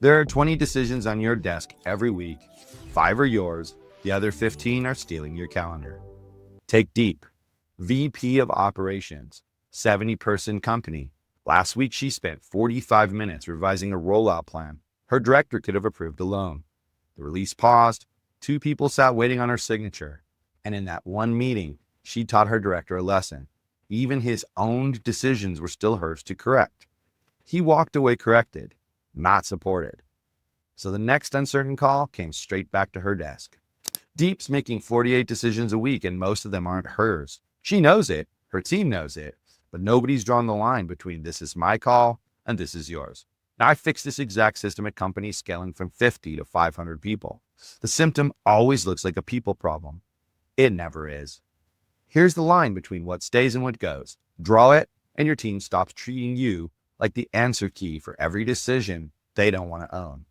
There are 20 decisions on your desk every week. 5 are yours. The other 15 are stealing your calendar. Take Deep, VP of Operations, 70-person company. Last week, she spent 45 minutes revising a rollout plan her director could have approved alone. The release paused. 2 people sat waiting on her signature. And in that one meeting, she taught her director a lesson. Even his own decisions were still hers to correct. He walked away corrected, not supported. So the next uncertain call came straight back to her desk. Deep's making 48 decisions a week, and most of them aren't hers. She knows it, her team knows it, but nobody's drawn the line between this is my call and this is yours. Now, I fixed this exact system at companies scaling from 50 to 500 people. The symptom always looks like a people problem. It never is. Here's the line between what stays and what goes. Draw it, and your team stops treating you like the answer key for every decision they don't want to own.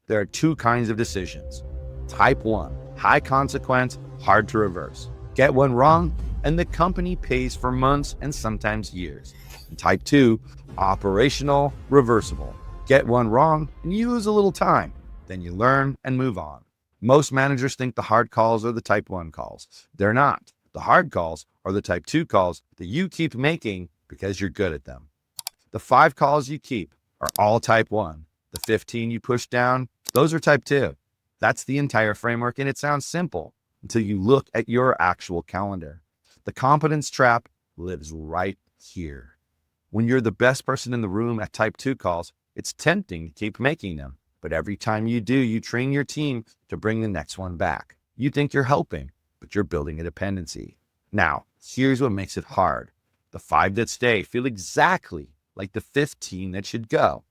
There are 2 kinds of decisions. Type 1, high consequence, hard to reverse. Get one wrong, and the company pays for months and sometimes years. And type 2, operational, reversible. Get one wrong, and you lose a little time. Then you learn and move on. Most managers think the hard calls are the type 1 calls. They're not. The hard calls are the type 2 calls that you keep making because you're good at them. The 5 calls you keep are all type 1. The 15 you push down, those are type 2. That's the entire framework, and it sounds simple until you look at your actual calendar. The competence trap lives right here. When you're the best person in the room at type 2 calls, it's tempting to keep making them. But every time you do, you train your team to bring the next one back. You think you're helping, but you're building a dependency. Now, here's what makes it hard. The 5 that stay feel exactly like the 15 that should go.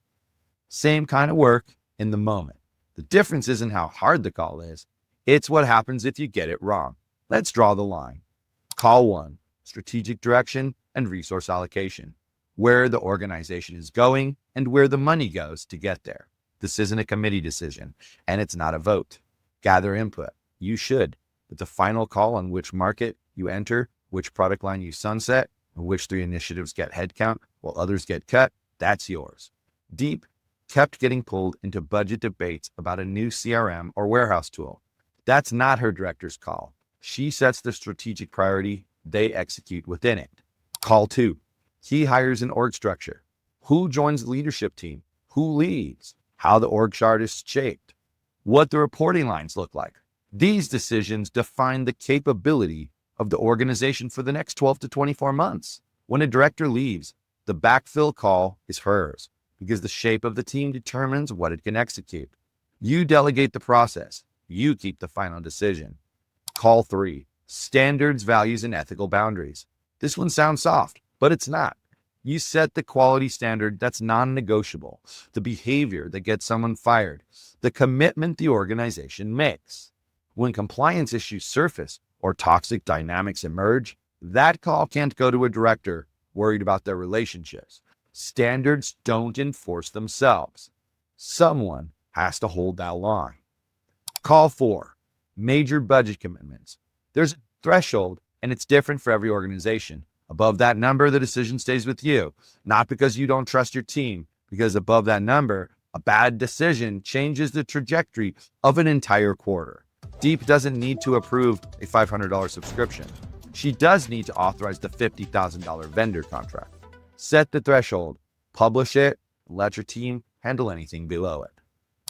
Same kind of work in the moment. The difference isn't how hard the call is. It's what happens if you get it wrong. Let's draw the line. Call 1, strategic direction and resource allocation. Where the organization is going and where the money goes to get there. This isn't a committee decision, and it's not a vote. Gather input. You should. But the final call on which market you enter, which product line you sunset, and which 3 initiatives get headcount while others get cut, that's yours. Deep kept getting pulled into budget debates about a new CRM or warehouse tool. That's not her director's call. She sets the strategic priority, they execute within it. Call 2. He hires an org structure. Who joins the leadership team? Who leads? How the org chart is shaped? What the reporting lines look like? These decisions define the capability of the organization for the next 12 to 24 months. When a director leaves, the backfill call is hers because the shape of the team determines what it can execute. You delegate the process. You keep the final decision. Call 3, standards, values, and ethical boundaries. This one sounds soft, but it's not. You set the quality standard that's non-negotiable, the behavior that gets someone fired, the commitment the organization makes. When compliance issues surface or toxic dynamics emerge, that call can't go to a director worried about their relationships. Standards don't enforce themselves. Someone has to hold that line. Call 4, major budget commitments. There's a threshold, and it's different for every organization. Above that number, the decision stays with you, not because you don't trust your team, because above that number, a bad decision changes the trajectory of an entire quarter. Deep doesn't need to approve a $500 subscription. She does need to authorize the $50,000 vendor contract. Set the threshold, publish it, and let your team handle anything below it.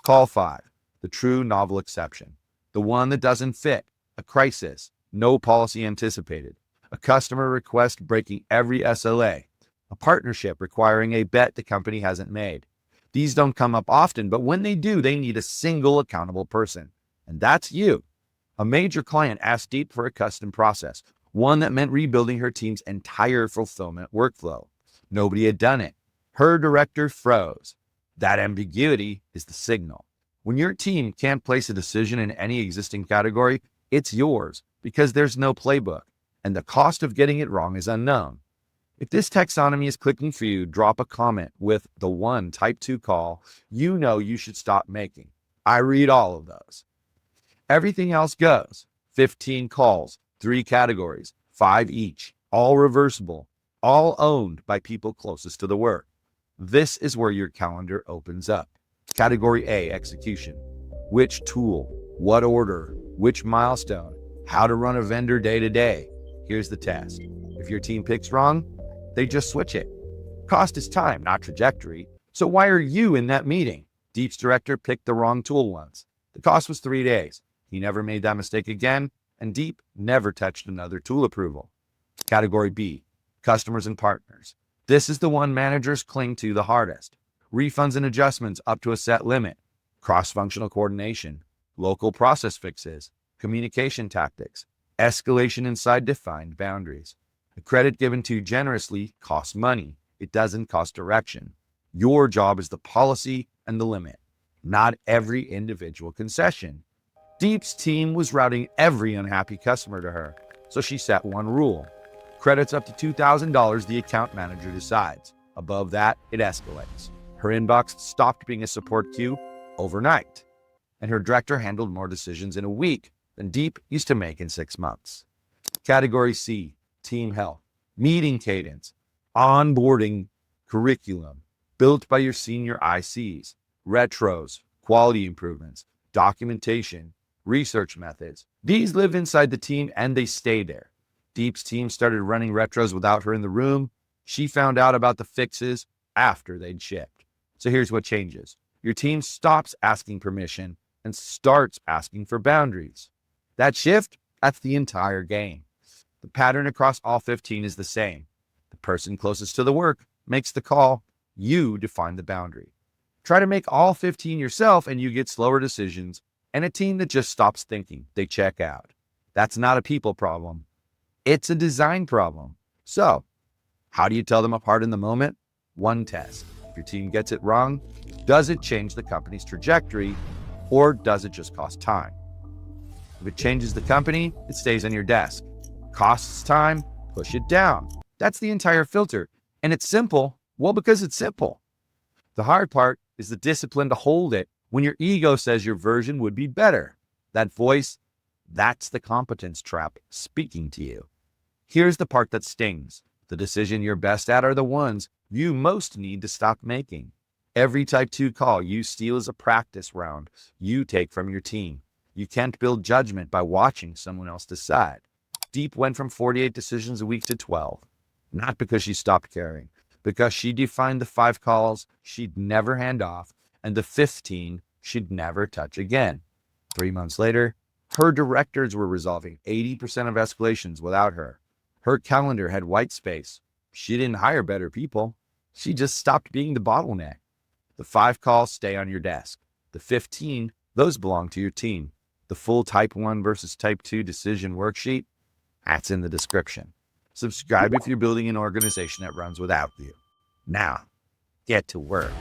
Call 5, the true novel exception, the one that doesn't fit, a crisis, no policy anticipated, a customer request breaking every SLA, a partnership requiring a bet the company hasn't made. These don't come up often, but when they do, they need a single accountable person. And that's you. A major client asked Deep for a custom process, one that meant rebuilding her team's entire fulfillment workflow. Nobody had done it. Her director froze. That ambiguity is the signal. When your team can't place a decision in any existing category, it's yours because there's no playbook, and the cost of getting it wrong is unknown. If this taxonomy is clicking for you, drop a comment with the 1 type 2 call you know you should stop making. I read all of those. Everything else goes. 15 calls, 3 categories, 5 each, all reversible, all owned by people closest to the work. This is where your calendar opens up. Category A, execution. Which tool, what order, which milestone, how to run a vendor day to day. Here's the test. If your team picks wrong, they just switch it. Cost is time, not trajectory. So why are you in that meeting? Deep's director picked the wrong tool once. The cost was 3 days. He never made that mistake again, and Deep never touched another tool approval. Category B, customers and partners. This is the one managers cling to the hardest. Refunds and adjustments up to a set limit, cross-functional coordination, local process fixes, communication tactics, escalation inside defined boundaries. The credit given too generously costs money. It doesn't cost direction. Your job is the policy and the limit, not every individual concession. Deep's team was routing every unhappy customer to her, so she set one rule. Credits up to $2,000 the account manager decides. Above that, it escalates. Her inbox stopped being a support queue overnight, and her director handled more decisions in a week than Deep used to make in 6 months. Category C, team health, meeting cadence, onboarding curriculum, built by your senior ICs, retros, quality improvements, documentation, research methods. These live inside the team and they stay there. Deep's team started running retros without her in the room. She found out about the fixes after they'd shipped. So here's what changes. Your team stops asking permission and starts asking for boundaries. That shift, that's the entire game. The pattern across all 15 is the same. The person closest to the work makes the call. You define the boundary. Try to make all 15 yourself and you get slower decisions and a team that just stops thinking. They check out. That's not a people problem. It's a design problem. So, how do you tell them apart in the moment? One test. If your team gets it wrong, does it change the company's trajectory or does it just cost time? If it changes the company, it stays on your desk. Costs time, push it down. That's the entire filter. And it's simple, well, because it's simple. The hard part is the discipline to hold it when your ego says your version would be better. That voice, that's the competence trap speaking to you. Here's the part that stings. The decision you're best at are the ones you most need to stop making. Every type 2 call you steal is a practice round you take from your team. You can't build judgment by watching someone else decide. Deep went from 48 decisions a week to 12. Not because she stopped caring, because she defined the 5 calls she'd never hand off and the 15 she'd never touch again. 3 months later, her directors were resolving 80% of escalations without her. Her calendar had white space. She didn't hire better people. She just stopped being the bottleneck. The 5 calls stay on your desk. The 15, those belong to your team. The full type 1 versus type 2 decision worksheet, that's in the description. Subscribe if you're building an organization that runs without you. Now, get to work.